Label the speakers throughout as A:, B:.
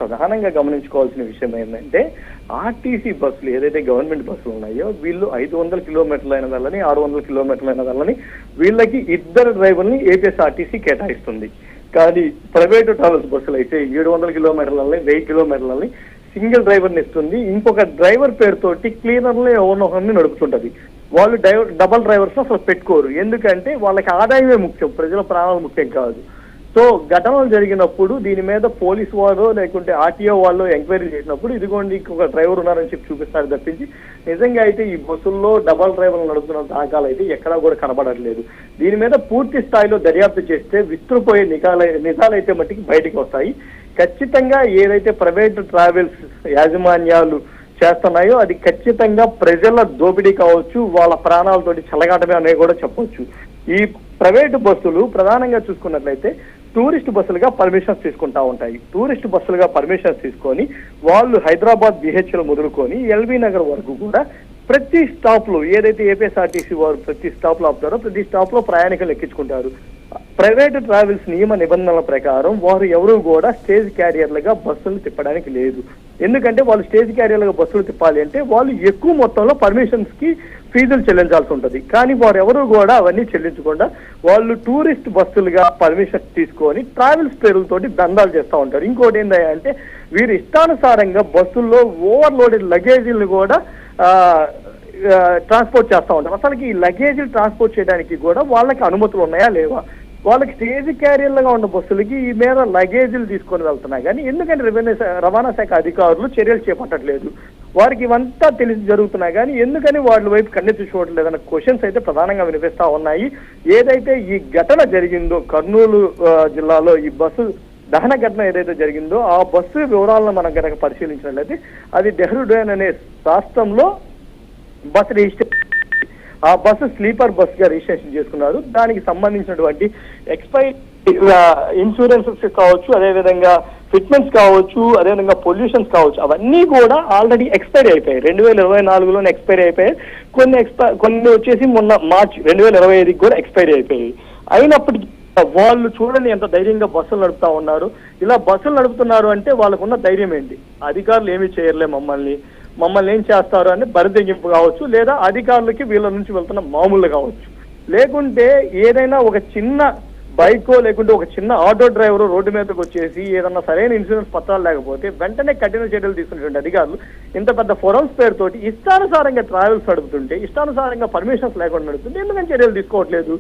A: ప్రధానంగా గమనించుకోవాల్సిన విషయం ఏంటంటే ఆర్టీసీ బస్సులు ఏదైతే గవర్నమెంట్ బస్సులు ఉన్నాయో వీళ్ళు 500 కిలోమీటర్లు అయిన వాళ్ళని 600 కిలోమీటర్లు అయిన వాళ్ళని వీళ్ళకి ఇద్దరు డ్రైవర్ని ఏపీఎస్ఆర్టీసీ కేటాయిస్తుంది. కానీ ప్రైవేటు ట్రావెల్స్ బస్సులు అయితే 700 కిలోమీటర్లని 1000 కిలోమీటర్లని సింగిల్ డ్రైవర్ని ఇస్తుంది. ఇంకొక డ్రైవర్ పేరుతోటి క్లీనర్లే ఓనర్ని నడుపుతుంటది. వాళ్ళు డబల్ డ్రైవర్స్ అసలు పెట్టుకోరు. ఎందుకంటే వాళ్ళకి ఆదాయమే ముఖ్యం, ప్రజల ప్రాణాలు ముఖ్యం కాదు. సో ఘటనలు జరిగినప్పుడు దీని మీద పోలీసు వారు లేకుంటే ఆర్టీఓ వాళ్ళు ఎంక్వైరీ చేసినప్పుడు ఇదిగోండి ఇంకొక డ్రైవర్ ఉన్నారని చెప్పి చూపిస్తారు తప్పించి నిజంగా అయితే ఈ బస్సుల్లో డబల్ డ్రైవర్లు నడుపుతున్న దాఖలు అయితే ఎక్కడా కూడా కనబడట్లేదు. దీని మీద పూర్తి స్థాయిలో దర్యాప్తు చేస్తే విస్తుపోయే నిజాలైతే మట్టికి బయటకు వస్తాయి. ఖచ్చితంగా ఏదైతే ప్రైవేట్ ట్రావెల్స్ యాజమాన్యాలు చేస్తున్నాయో అది ఖచ్చితంగా ప్రజల దోపిడీ కావచ్చు, వాళ్ళ ప్రాణాలతోటి చెలగాటమే అనేది కూడా చెప్పవచ్చు. ఈ ప్రైవేటు బస్సులు ప్రధానంగా చూసుకున్నట్లయితే టూరిస్ట్ బస్సులుగా పర్మిషన్స్ తీసుకుంటా ఉంటాయి. టూరిస్ట్ బస్సులుగా పర్మిషన్స్ తీసుకొని వాళ్ళు హైదరాబాద్ బిహెచ్ఎల్ మొదలుకొని ఎల్బీ నగర్ వరకు కూడా ప్రతి స్టాప్ లో ఏదైతే ఏపీఎస్ఆర్టీసీ వారు ప్రతి స్టాప్ లో ఆపుతారో ప్రతి స్టాప్ లో ప్రయాణికులు ఎక్కించుకుంటారు. ప్రైవేట్ ట్రావెల్స్ నియమ నిబంధనల ప్రకారం వారు ఎవరు కూడా స్టేజ్ క్యారియర్లుగా బస్సులు తిప్పడానికి లేదు. ఎందుకంటే వాళ్ళు స్టేజ్ క్యారియర్లుగా బస్సులు తిప్పాలి అంటే వాళ్ళు ఎక్కువ మొత్తంలో పర్మిషన్స్ కి ఫీజులు చెల్లించాల్సి ఉంటుంది. కానీ వారు ఎవరు కూడా అవన్నీ చెల్లించకుండా వాళ్ళు టూరిస్ట్ బస్సులుగా పర్మిషన్ తీసుకొని ట్రావెల్స్ పేర్లతోటి దందాలు చేస్తూ ఉంటారు. ఇంకోటి ఏంటంటే వీరు ఇష్టానుసారంగా బస్సుల్లో ఓవర్లోడెడ్ లగేజీలను కూడా ట్రాన్స్పోర్ట్ చేస్తూ ఉంటారు. అసలుకి ఈ లగేజీలు ట్రాన్స్పోర్ట్ చేయడానికి కూడా వాళ్ళకి అనుమతులు ఉన్నాయా లేవా? వాళ్ళకి స్టేజ్ క్యారియర్లుగా ఉన్న బస్సులకి ఈ మీద లగేజీలు తీసుకొని వెళ్తున్నాయి. కానీ ఎందుకంటే రవాణా శాఖ అధికారులు చర్యలు చేపట్టట్లేదు? వారికి ఇవంతా తెలిసి జరుగుతున్నాయి కానీ ఎందుకని వాళ్ళ వైపు కన్నెత్తి చూడలేదన్న క్వశ్చన్స్ అయితే ప్రధానంగా వినిపిస్తా ఉన్నాయి. ఏదైతే ఈ ఘటన జరిగిందో కర్నూలు జిల్లాలో ఈ బస్సు దహన ఘటన ఏదైతే జరిగిందో ఆ బస్సు వివరాలను మనం కనుక పరిశీలించినట్లయితే అది డెహ్రాడూన్ అనే రాష్ట్రంలో బస్సు రిజిస్ట్రేషన్, ఆ బస్సు స్లీపర్ బస్ గా రిజిస్ట్రేషన్ చేసుకున్నారు. దానికి సంబంధించినటువంటి ఎక్స్పైర్ ఇన్సూరెన్సెస్ కావచ్చు, అదేవిధంగా ఫిట్మెంట్స్ కావచ్చు, అదేవిధంగా పొల్యూషన్స్ కావచ్చు, అవన్నీ కూడా ఆల్రెడీ ఎక్స్పైరీ అయిపోయాయి. 2024లోనే ఎక్స్పైరీ అయిపోయాయి. కొన్ని వచ్చేసి మొన్న మార్చి 2025కి కూడా ఎక్స్పైరీ అయిపోయాయి. అయినప్పటికీ వాళ్ళు చూడండి ఎంత ధైర్యంగా బస్సులు నడుపుతా ఉన్నారు. ఇలా బస్సులు నడుపుతున్నారు అంటే వాళ్ళకున్న ధైర్యం ఏంటి? అధికారులు ఏమీ చేయర్లే మమ్మల్ని ఏం చేస్తారు అని బరితెగింపు కావచ్చు, లేదా అధికారులకి వీళ్ళ నుంచి వెళ్తున్న మామూలు కావచ్చు, లేకుంటే ఏదైనా ఒక చిన్న బైకో లేకుంటే ఒక చిన్న ఆటో డ్రైవర్ రోడ్డు మీదకి వచ్చేసి ఏదన్నా సరైన ఇన్సూరెన్స్ పత్రాలు లేకపోతే వెంటనే కఠిన చర్యలు తీసుకునేటువంటి అధికారులు ఇంత పెద్ద ఫోరమ్స్ పేరుతోటి ఇష్టానుసారంగా ట్రావెల్స్ నడుపుతుంటే, ఇష్టానుసారంగా పర్మిషన్స్ లేకుండా నడుపుతుంటే ఎందుకని చర్యలు తీసుకోవట్లేదు?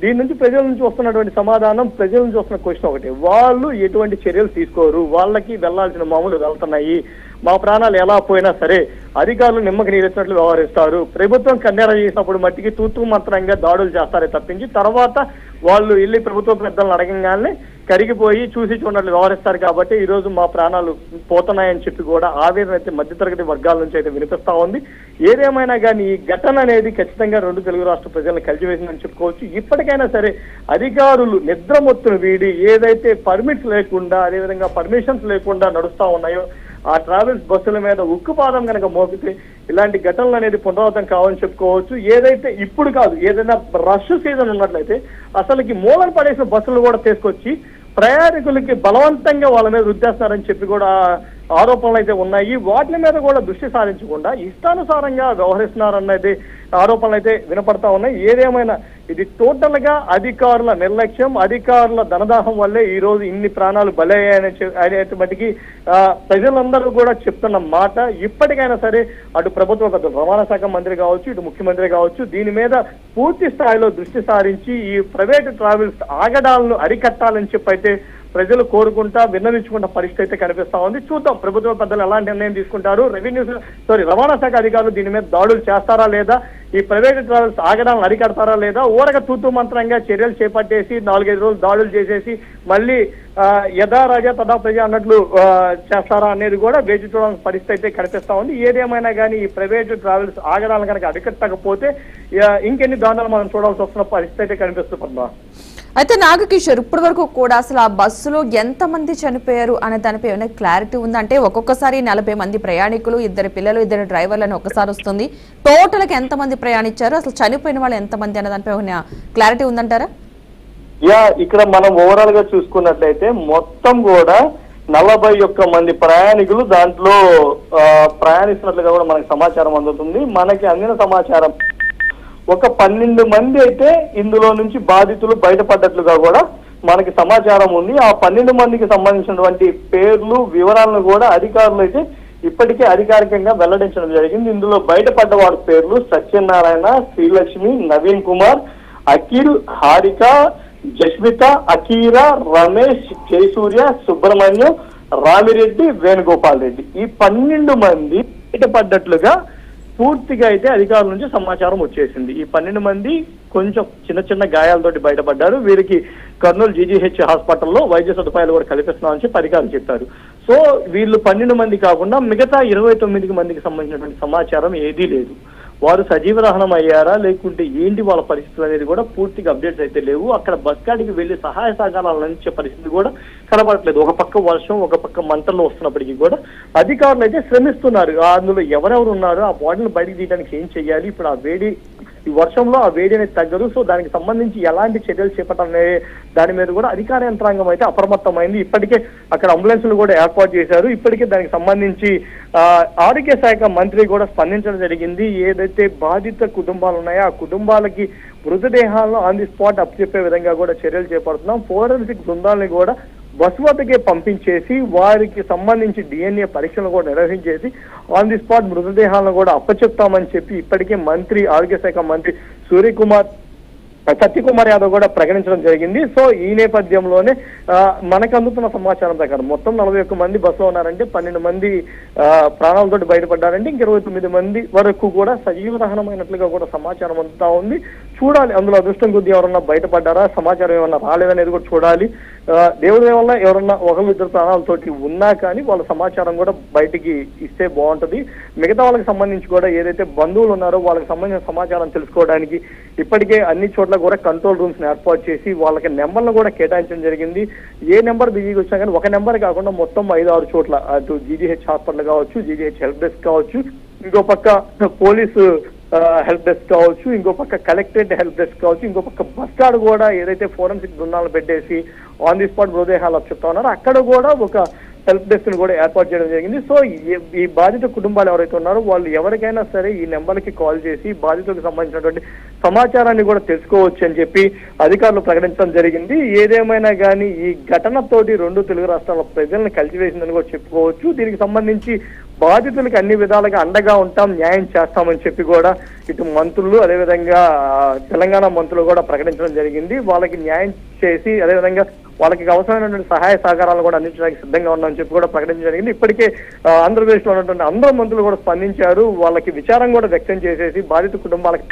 A: దీని నుంచి ప్రజల నుంచి వస్తున్నటువంటి సమాధానం, ప్రజల నుంచి వస్తున్న క్వశ్చన్ ఒకటి, వాళ్ళు ఎటువంటి చర్యలు తీసుకోరు, వాళ్ళకి వెళ్లాల్సిన మామూలు వెళ్తున్నాయి, మా ప్రాణాలు ఎలా పోయినా సరే అధికారులు నిమ్మకి నీరెచ్చినట్లు వ్యవహరిస్తారు, ప్రభుత్వం కన్నెర చేసినప్పుడు మట్టికి తూతూ మంత్రంగా దాడులు చేస్తారే తప్పించి తర్వాత వాళ్ళు వెళ్ళి ప్రభుత్వ పెద్దలను అడగంగానే కరిగిపోయి చూసి చూడట్లు వ్యవహరిస్తారు. కాబట్టి ఈ రోజు మా ప్రాణాలు పోతున్నాయని చెప్పి కూడా ఆవేదన అయితే మధ్యతరగతి వర్గాల నుంచి అయితే వినిపిస్తా ఉంది. ఏదేమైనా కానీ ఈ ఘటన అనేది ఖచ్చితంగా 2 తెలుగు రాష్ట్ర ప్రజలను కలిసివేసిందని చెప్పుకోవచ్చు. ఇప్పటికైనా సరే అధికారులు నిద్రమొత్తును వీడి ఏదైతే పర్మిట్స్ లేకుండా అదేవిధంగా పర్మిషన్స్ లేకుండా నడుస్తా ఉన్నాయో ఆ ట్రావెల్స్ బస్సుల మీద ఉక్కుపాదం కనుక మోపితే ఇలాంటి ఘటనలు అనేది పునరావృతం కావాలని చెప్పుకోవచ్చు. ఏదైతే ఇప్పుడు కాదు, ఏదైనా రష్ సీజన్ ఉన్నట్లయితే అసలుకి మూలన పడేసిన బస్సులు కూడా తీసుకొచ్చి ప్రయాణికులకి బలవంతంగా వాళ్ళ మీద రుద్దేస్తారని చెప్పి కూడా ఆరోపణలు అయితే ఉన్నాయి. వాటి మీద కూడా దృష్టి సారించకుండా ఇష్టానుసారంగా వ్యవహరిస్తున్నారన్నది ఆరోపణలు అయితే వినపడతా ఉన్నాయి. ఏదేమైనా ఇది టోటల్ గా అధికారుల నిర్లక్ష్యం, అధికారుల ధనదాహం వల్లే ఈ రోజు ఇన్ని ప్రాణాలు బలయ్యాయని మటుకి ప్రజలందరూ కూడా చెప్తున్న మాట. ఇప్పటికైనా సరే అటు ప్రభుత్వ పెద్దలు రవాణా శాఖ మంత్రి కావచ్చు, ఇటు ముఖ్యమంత్రి కావచ్చు దీని మీద పూర్తి స్థాయిలో దృష్టి సారించి ఈ ప్రైవేటు ట్రావెల్స్ ఆగడాలను అరికట్టాలని చెప్పి అయితే ప్రజలు కోరుకుంటా విన్నవించుకుంటా పరిస్థితి అయితే కనిపిస్తా ఉంది. చూద్దాం ప్రభుత్వ పెద్దలు ఎలాంటి నిర్ణయం తీసుకుంటారు, రవాణా శాఖ అధికారులు దీని మీద దాడులు చేస్తారా లేదా, ఈ ప్రైవేట్ ట్రావెల్స్ ఆగడాలను అరికడతారా లేదా, ఊరక తూతూ మంత్రంగా చర్యలు చేపట్టేసి 4-5 రోజులు దాడులు చేసేసి మళ్ళీ యథా రాజా తదా ప్రజ అన్నట్లు చేస్తారా అనేది కూడా వేచి చూడాల్సిన పరిస్థితి అయితే కనిపిస్తా ఉంది. ఏదేమైనా కానీ ఈ ప్రైవేట్ ట్రావెల్స్ ఆగడాలను కనుక అరికట్టకపోతే ఇంకెన్ని దాడులు మనం చూడాల్సి వస్తున్న పరిస్థితి అయితే కనిపిస్తుంది. పద్మ
B: అయితే నాగకిషోర్ ఇప్పటి వరకు కూడా అసలు ఆ బస్సులో ఎంతమంది చనిపోయారు అనే దానిపై ఏమైనా క్లారిటీ ఉందంటే ఒక్కొక్కసారి 40 మంది ప్రయాణికులు, 2 పిల్లలు, 2 డ్రైవర్లను ఒకసారి వస్తుంది, టోటల్ కి ఎంతమంది ప్రయాణించారు, అసలు చనిపోయిన వాళ్ళు ఎంతమంది అనే దానిపై ఏమైనా క్లారిటీ ఉందంటారా?
A: ఇక్కడ మనం ఓవరాల్ గా చూసుకున్నట్లయితే మొత్తం కూడా 41 మంది ప్రయాణికులు దాంట్లో ప్రయాణిస్తున్నట్లుగా కూడా మనకి సమాచారం అందుతుంది. మనకి అందిన సమాచారం ఒక 12 మంది అయితే ఇందులో నుంచి బాధితులు బయటపడ్డట్లుగా కూడా మనకి సమాచారం ఉంది. ఆ 12 మందికి సంబంధించినటువంటి పేర్లు వివరాలను కూడా అధికారులు అయితే ఇప్పటికే అధికారికంగా వెల్లడించడం జరిగింది. ఇందులో బయటపడ్డ వారి పేర్లు సత్యనారాయణ, శ్రీలక్ష్మి, నవీన్ కుమార్, అఖిల్, హారిక, జస్మిత, అకీరా, రమేష్, జయసూర్య, సుబ్రహ్మణ్యం, రామిరెడ్డి, వేణుగోపాల్ రెడ్డి ఈ 12 మంది బయటపడ్డట్లుగా పూర్తిగా అయితే అధికారుల నుంచి సమాచారం వచ్చేసింది. ఈ 12 మంది కొంచెం చిన్న చిన్న గాయాలతోటి బయటపడ్డారు. వీరికి కర్నూలు జీజీహెచ్ హాస్పిటల్లో వైద్య సదుపాయాలు కూడా కల్పిస్తున్నామని చెప్పి అధికారులు చెప్పారు. సో వీళ్ళు 12 మంది కాకుండా మిగతా 29 మందికి సంబంధించినటువంటి సమాచారం ఏదీ లేదు. వారు సజీవ దహనం అయ్యారా లేకుంటే ఏంటి వాళ్ళ పరిస్థితులు అనేది కూడా పూర్తిగా అప్డేట్స్ అయితే లేవు. అక్కడ బస్ కాడికి వెళ్లి సహాయ సహకారాలు అందించే పరిస్థితి కూడా కనబడట్లేదు. ఒక పక్క వర్షం, ఒక పక్క మంటల్లో వస్తున్నప్పటికీ కూడా అధికారులు అయితే శ్రమిస్తున్నారు. అందులో ఎవరెవరు ఉన్నారో ఆ బాడీని బయటికి తీయడానికి ఏం చెయ్యాలి, ఇప్పుడు ఆ వేడి ఈ వర్షంలో ఆ వేడి అనేది తగ్గదు. సో దానికి సంబంధించి ఎలాంటి చర్యలు చేపట్టాలనే దాని మీద కూడా అధికార యంత్రాంగం అయితే అప్రమత్తమైంది. ఇప్పటికే అక్కడ అంబులెన్స్లు కూడా ఏర్పాటు చేశారు. ఇప్పటికే దానికి సంబంధించి ఆరోగ్య శాఖ మంత్రి కూడా స్పందించడం జరిగింది. ఏదైతే బాధిత కుటుంబాలు ఉన్నాయో ఆ కుటుంబాలకి మృతదేహాలను ఆన్ ది స్పాట్ అప్పచెప్పే విధంగా కూడా చర్యలు చేపడుతున్నాం. ఫోరెన్సిక్ బృందాలని కూడా బస్ వద్దకే పంపించేసి వారికి సంబంధించి DNA పరీక్షలు కూడా నిర్వహించేసి ఆన్ ది స్పాట్ మృతదేహాలను కూడా అప్పచెప్తామని చెప్పి ఇప్పటికే మంత్రి ఆరోగ్య శాఖ మంత్రి సత్యకుమార్ యాదవ్ కూడా ప్రకటించడం జరిగింది. సో ఈ నేపథ్యంలోనే మనకు అందుతున్న సమాచారం ప్రకారం మొత్తం 41 మంది బస్సులో ఉన్నారంటే 12 మంది ప్రాణాలతో బయటపడ్డారంటే ఇంక 29 మంది వరకు కూడా సజీవ దహనమైనట్లుగా కూడా సమాచారం అందుతా ఉంది. చూడాలి అందులో అదృష్టం కొద్ది ఎవరన్నా బయటపడ్డారా, సమాచారం ఏమన్నా రాలేదనేది కూడా చూడాలి. దేవుడి వల్ల ఎవరన్నా ఒకరు ఇద్దరు ప్రాణాలతోటి ఉన్నా కానీ వాళ్ళ సమాచారం కూడా బయటికి ఇస్తే బాగుంటది. మిగతా వాళ్ళకి సంబంధించి కూడా ఏదైతే బంధువులు ఉన్నారో వాళ్ళకి సంబంధించిన సమాచారం తెలుసుకోవడానికి ఇప్పటికే అన్ని చోట్ల కూడా కంట్రోల్ రూమ్స్ ఏర్పాటు చేసి వాళ్ళకి నెంబర్లు కూడా కేటాయించడం జరిగింది. ఏ నెంబర్ బిజీగా వచ్చినా కానీ ఒక నెంబర్ కాకుండా మొత్తం 5-6 చోట్ల అటు జీజీహెచ్ హాస్పిటల్ కావచ్చు, జీజీహెచ్ హెల్ప్ డెస్క్ కావచ్చు, ఇంకో పక్క పోలీసు హెల్ప్ డెస్క్ కావచ్చు, ఇంకో పక్క కలెక్టరేట్ హెల్ప్ డెస్క్ కావచ్చు, ఇంకో పక్క బస్ స్టాండ్ కూడా ఏదైతే ఫోరెన్సిక్ బృందాలను పెట్టేసి ఆన్ ది స్పాట్ మృతదేహాలు చెప్తా ఉన్నారో అక్కడ కూడా ఒక హెల్ప్ డెస్క్ ని కూడా ఏర్పాటు చేయడం జరిగింది. సో ఈ బాధిత కుటుంబాలు ఎవరైతే ఉన్నారో వాళ్ళు ఎవరికైనా సరే ఈ నెంబర్కి కాల్ చేసి బాధితులకు సంబంధించినటువంటి సమాచారాన్ని కూడా తెలుసుకోవచ్చు అని చెప్పి అధికారులు ప్రకటించడం జరిగింది. ఏదేమైనా కానీ ఈ ఘటనతోటి 2 తెలుగు రాష్ట్రాల ప్రజలను కలిసివేసిందని కూడా చెప్పుకోవచ్చు. దీనికి సంబంధించి బాధితులకు అన్ని విధాలుగా అండగా ఉంటాం, న్యాయం చేస్తామని చెప్పి కూడా ఇటు మంత్రులు అదేవిధంగా తెలంగాణ మంత్రులు కూడా ప్రకటించడం జరిగింది. వాళ్ళకి న్యాయం చేసి అదేవిధంగా వాళ్ళకి అవసరమైనటువంటి సహాయ సహకారాలు కూడా అందించడానికి సిద్ధంగా ఉన్నామని చెప్పి కూడా ప్రకటించడం జరిగింది. ఇప్పటికే ఆంధ్రప్రదేశ్ లో ఉన్నటువంటి అందరూ మంత్రులు కూడా స్పందించారు. వాళ్ళకి విచారం కూడా వ్యక్తం చేసేసి బాధిత కుటుంబాలకి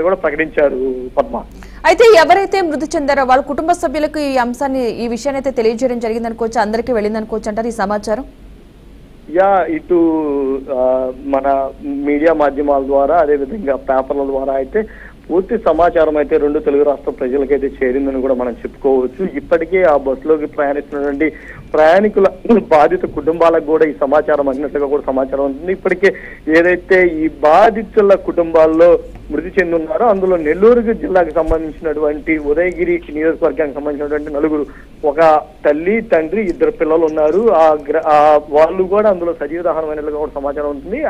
A: కూడా ప్రకటించారు. పద్మ
B: అయితే ఎవరైతే మృతి చెందారో వాళ్ళ కుటుంబ సభ్యులకు ఈ అంశాన్ని ఈ విషయాన్ని అయితే తెలియజేయడం జరిగిందనుకోవచ్చు, అందరికీ వెళ్ళిందనుకోవచ్చు అంటారు ఈ సమాచారం.
A: ఇటు మన మీడియా మాధ్యమాల ద్వారా అదేవిధంగా పేపర్ల ద్వారా అయితే పూర్తి సమాచారం అయితే 2 తెలుగు రాష్ట్ర ప్రజలకైతే చేరిందని కూడా మనం చెప్పుకోవచ్చు. ఇప్పటికే ఆ బస్సులోకి ప్రయాణిస్తున్నటువంటి ప్రయాణికుల బాధిత కుటుంబాలకు కూడా ఈ సమాచారం అందినట్లుగా కూడా సమాచారం ఉంటుంది. ఇప్పటికే ఏదైతే ఈ బాధితుల కుటుంబాల్లో మృతి చెందున్నారో అందులో నెల్లూరు జిల్లాకు సంబంధించినటువంటి ఉదయగిరి నియోజకవర్గానికి సంబంధించినటువంటి 4 ఒక తల్లి, తండ్రి, 2 పిల్లలు ఉన్నారు. వాళ్ళు కూడా అందులో సజీవ దహనమైనట్లుగా కూడా సమాచారం ఉంటుంది.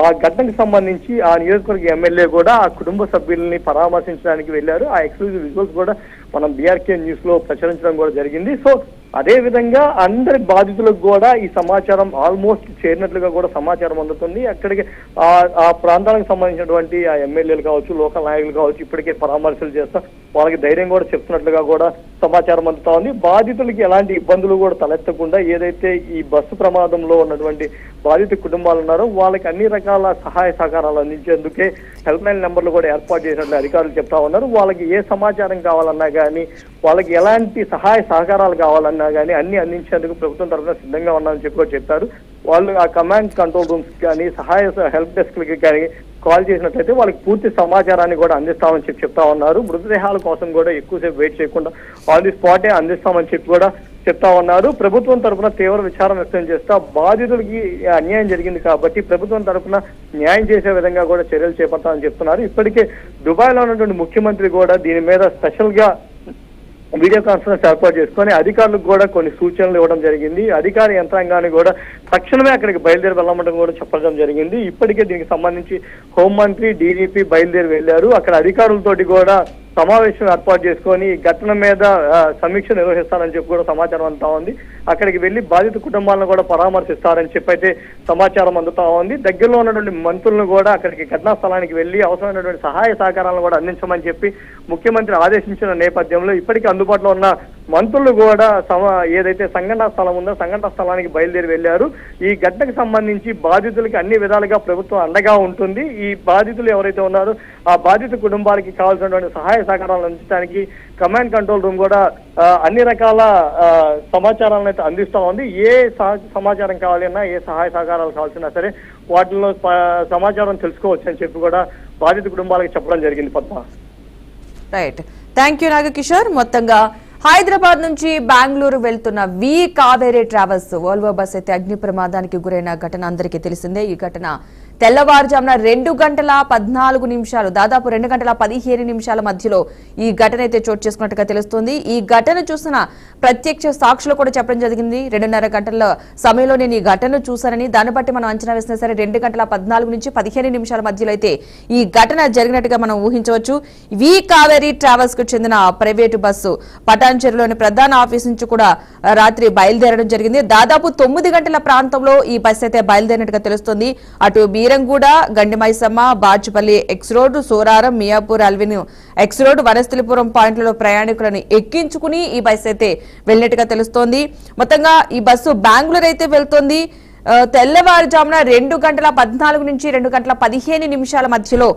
A: ఆ ఘటనకు సంబంధించి ఆ నియోజకవర్గ ఎమ్మెల్యే కూడా ఆ కుటుంబ సభ్యుల్ని పరామర్శించడానికి వెళ్లారు. ఆ ఎక్స్క్లూజివ్ విజువల్స్ కూడా మనం బీఆర్కే న్యూస్ లో ప్రచురించడం కూడా జరిగింది. సో అదే విధంగా అందరి బాధితులకు కూడా ఈ సమాచారం ఆల్మోస్ట్ చేరినట్లుగా కూడా సమాచారం అందుతుంది. అక్కడికి ఆ ప్రాంతాలకు సంబంధించినటువంటి ఆ ఎమ్మెల్యేలు కావచ్చు, లోకల్ నాయకులు కావచ్చు ఇప్పటికే పరామర్శలు చేస్తా వాళ్ళకి ధైర్యం కూడా చెప్తున్నట్లుగా కూడా సమాచారం అందుతా ఉంది. బాధితులకి ఎలాంటి ఇబ్బందులు కూడా తలెత్తకుండా ఏదైతే ఈ బస్సు ప్రమాదంలో ఉన్నటువంటి బాధిత కుటుంబాలు ఉన్నారో వాళ్ళకి అన్ని రకాల సహాయ సహకారాలు అందించేందుకే హెల్ప్ లైన్ నెంబర్లు కూడా ఏర్పాటు చేసినట్లు అధికారులు చెప్తా ఉన్నారు. వాళ్ళకి ఏ సమాచారం కావాలన్నా కానీ వాళ్ళకి ఎలాంటి సహాయ సహకారాలు కావాలన్నా కానీ అన్ని అందించేందుకు ప్రభుత్వం తరఫున సిద్ధంగా ఉన్నామని చెప్పారు. వాళ్ళు ఆ కమాండ్ కంట్రోల్ రూమ్స్ కానీ సహాయ హెల్ప్ డెస్క్లకి కానీ కాల్ చేసినట్లయితే వాళ్ళకి పూర్తి సమాచారాన్ని కూడా అందిస్తామని చెప్తా ఉన్నారు. మృతదేహాల కోసం కూడా ఎక్కువసేపు వెయిట్ చేయకుండా ఆన్ ది స్పాటే అందిస్తామని చెప్పి కూడా చెప్తా ఉన్నారు. ప్రభుత్వం తరఫున తీవ్ర విచారం వ్యక్తం చేస్తా బాధితులకి అన్యాయం జరిగింది కాబట్టి ప్రభుత్వం తరఫున న్యాయం చేసే విధంగా కూడా చర్యలు చేపడతామని చెప్తున్నారు. ఇప్పటికే దుబాయ్ లో ఉన్నటువంటి ముఖ్యమంత్రి కూడా దీని మీద స్పెషల్ గా వీడియో కాన్ఫరెన్స్ ఏర్పాటు చేసుకొని అధికారులకు కూడా కొన్ని సూచనలు ఇవ్వడం జరిగింది. అధికార యంత్రాంగాన్ని కూడా తక్షణమే అక్కడికి బయలుదేరి వెళ్ళమంటం కూడా చెప్పడం జరిగింది. ఇప్పటికే దీనికి సంబంధించి హోంమంత్రి, డీజీపీ బయలుదేరి వెళ్లారు. అక్కడ అధికారులతోటి కూడా సమావేశం ఏర్పాటు చేసుకొని ఘటన మీద సమీక్ష నిర్వహిస్తారని చెప్పి కూడా సమాచారం అందుతా ఉంది. అక్కడికి వెళ్లి బాధిత కుటుంబాలను కూడా పరామర్శిస్తారని చెప్పి అయితే సమాచారం అందుతా ఉంది. దగ్గరలో ఉన్నటువంటి మంత్రులను కూడా అక్కడికి ఘటనా స్థలానికి వెళ్లి అవసరమైనటువంటి సహాయ సహకారాలను కూడా అందించమని చెప్పి ముఖ్యమంత్రి ఆదేశించిన నేపథ్యంలో ఇప్పటికీ అందుబాటులో ఉన్న మంత్రులు కూడా ఏదైతే సంఘటనా స్థలం ఉందో సంఘటనా స్థలానికి బయలుదేరి వెళ్లారు. ఈ ఘటనకు సంబంధించి బాధితులకి అన్ని విధాలుగా ప్రభుత్వం అండగా ఉంటుంది. ఈ బాధితులు ఎవరైతే ఉన్నారో ఆ బాధిత కుటుంబాలకి కావాల్సినటువంటి సహాయ సహకారాలు అందించడానికి కమాండ్ కంట్రోల్ రూమ్ కూడా అన్ని రకాల సమాచారాలను అయితే అందిస్తా ఉంది. ఏ సమాచారం కావాలన్నా, ఏ సహాయ సహకారాలు కావాల్సినా సరే వాటిలో సమాచారం తెలుసుకోవచ్చు అని చెప్పి కూడా బాధిత కుటుంబాలకు చెప్పడం జరిగింది. Padma.
B: Right, thank you Nagakishore. మొత్తంగా హైదరాబాద్ నుంచి బెంగళూరు వెళ్తున్న వి కావేరీ ట్రావెల్స్ వోల్వో బస్ అయితే అగ్ని ప్రమాదానికి గురైన ఘటన అందరికీ తెలిసిందే. ఈ ఘటన తెల్లవారుజామున 2:14 దాదాపు 2:15 మధ్యలో ఈ ఘటన అయితే చోటు చేసుకున్నట్టుగా తెలుస్తోంది. ఈ ఘటన చూసిన ప్రత్యక్ష సాక్షులు కూడా చెప్పడం జరిగింది. 2:30 గంటల సమయంలో నేను ఈ ఘటన చూశానని, దాన్ని బట్టి మనం అంచనా వేసినా సరే 2:14 నుంచి 15 మధ్యలో అయితే ఈ ఘటన జరిగినట్టుగా మనం ఊహించవచ్చు. వి కావేరీ ట్రావెల్స్ కు చెందిన ప్రైవేటు బస్సు పటాన్చెరులోని ప్రధాన ఆఫీస్ నుంచి కూడా రాత్రి బయలుదేరడం జరిగింది. దాదాపు 9 గంటల ప్రాంతంలో ఈ బస్సు అయితే బయలుదేరినట్టుగా తెలుస్తోంది. అటు Beeramguda, Gandimaisamma, Bachupally X road, Soraram, Miyapur, Allwyn X road, Vanasthalipuram పాయింట్లలో ప్రయాణికులను ఎక్కించుకుని ఈ బస్సు అయితే వెళ్ళినట్టుగా తెలుస్తోంది. మొత్తంగా ఈ బస్సు బెంగళూరు అయితే వెళ్తోంది. తెల్లవారుజామున 2:14 నుంచి 2:15 మధ్యలో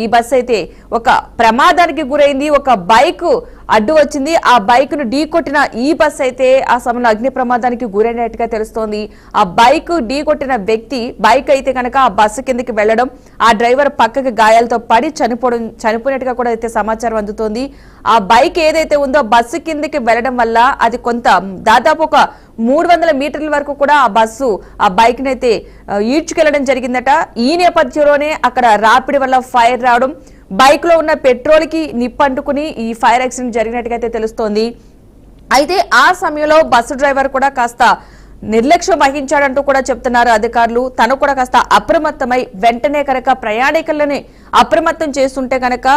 B: ఈ బస్సు అయితే ఒక ప్రమాదానికి గురైంది. ఒక బైక్ అడ్డు వచ్చింది. ఆ బైక్ ను ఢీకొట్టిన ఈ బస్సు అయితే ఆ సమయంలో అగ్ని ప్రమాదానికి గురైనట్టుగా తెలుస్తోంది. ఆ బైక్ ఢీకొట్టిన వ్యక్తి బైక్ అయితే కనుక ఆ బస్సు కిందకి వెళ్లడం, ఆ డ్రైవర్ పక్కకి గాయాలతో పడి చనిపోయినట్టుగా కూడా అయితే సమాచారం అందుతోంది. ఆ బైక్ ఏదైతే ఉందో బస్సు కిందకి వెళ్లడం వల్ల అది దాదాపు ఒక 300 మీటర్ల వరకు కూడా ఆ బైక్ నైతే ఈడ్చుకెళ్లడం జరిగిందట. ఈ నేపథ్యంలోనే అక్కడ రాపిడి వల్ల ఫైర్ రావడం, బైక్ లో ఉన్న పెట్రోల్ కి నిప్పంటుకుని ఈ ఫైర్ యాక్సిడెంట్ జరిగినట్టుగా తెలుస్తోంది. అయితే ఆ సమయంలో బస్సు డ్రైవర్ కూడా కాస్త నిర్లక్ష్యం వహించాడంటూ కూడా చెప్తున్నారు అధికారులు. తను కూడా కాస్త అప్రమత్తమై వెంటనే కనుక ప్రయాణికులని అప్రమత్తం చేస్తుంటే కనుక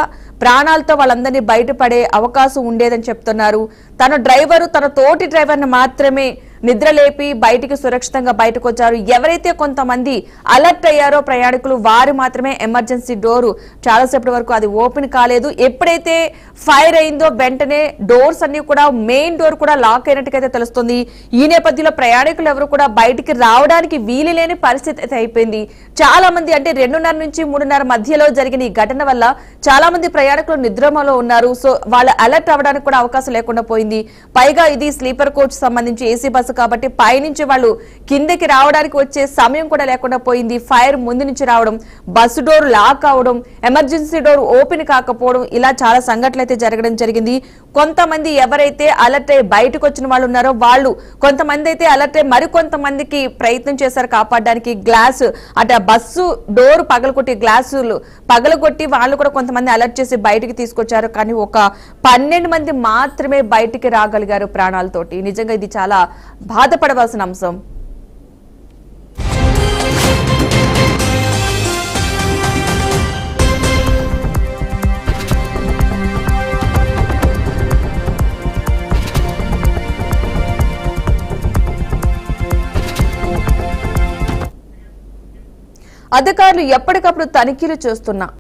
B: ప్రాణాలతో వాళ్ళందరినీ బయటపడే అవకాశం ఉండేదని చెప్తున్నారు. తన తోటి డ్రైవర్ని మాత్రమే నిద్రలేపి బయటికి సురక్షితంగా బయటకు వచ్చారు. ఎవరైతే కొంతమంది అలర్ట్ అయ్యారో ప్రయాణికులు వారు మాత్రమే ఎమర్జెన్సీ డోరు చాలాసేపటి వరకు అది ఓపెన్ కాలేదు. ఎప్పుడైతే ఫైర్ అయిందో వెంటనే డోర్స్ అన్ని కూడా మెయిన్ డోర్ కూడా లాక్ అయినట్టుగా తెలుస్తుంది. ఈ నేపథ్యంలో ప్రయాణికులు ఎవరు కూడా బయటికి రావడానికి వీలు లేని పరిస్థితి అయితే అయిపోయింది. చాలా మంది అంటే 2:30 నుంచి 3:30 మధ్యలో జరిగిన ఈ ఘటన వల్ల చాలా మంది ప్రయాణికులు నిద్రమలో ఉన్నారు. సో వాళ్ళు అలర్ట్ అవ్వడానికి కూడా అవకాశం లేకుండా పోయింది. పైగా ఇది స్లీపర్ కోచ్ సంబంధించి ఏసీ బస్సు కాబట్టి పైనుంచి వాళ్ళు కిందకి రావడానికి వచ్చే సమయం కూడా లేకుండా పోయింది. ఫైర్ ముందు నుంచి రావడం, బస్సు డోర్ లాక్ అవడం, ఎమర్జెన్సీ డోర్ ఓపెన్ కాకపోవడం, ఇలా చాలా సంఘటనలు అయితే జరగడం జరిగింది. కొంతమంది ఎవరైతే అలర్ట్ అయ్యి బయటకు వచ్చిన వాళ్ళు ఉన్నారో వాళ్ళు, కొంతమంది అయితే అలర్ట్ అయ్యి మరికొంతమందికి ప్రయత్నం చేశారు కాపాడడానికి. గ్లాస్ అంటే బస్సు డోర్ పగలగొట్టి గ్లాసులు పగలగొట్టి వాళ్ళు కూడా కొంతమంది అలర్ట్ చేసి బయటికి తీసుకొచ్చారు. కానీ ఒక 12 మంది మాత్రమే బయటికి రాగలిగారు ప్రాణాలతోటి. నిజంగా ఇది చాలా బాధపడవలసిన అంశం. అధికారులు ఎప్పటికప్పుడు తనిఖీలు చేస్తున్నా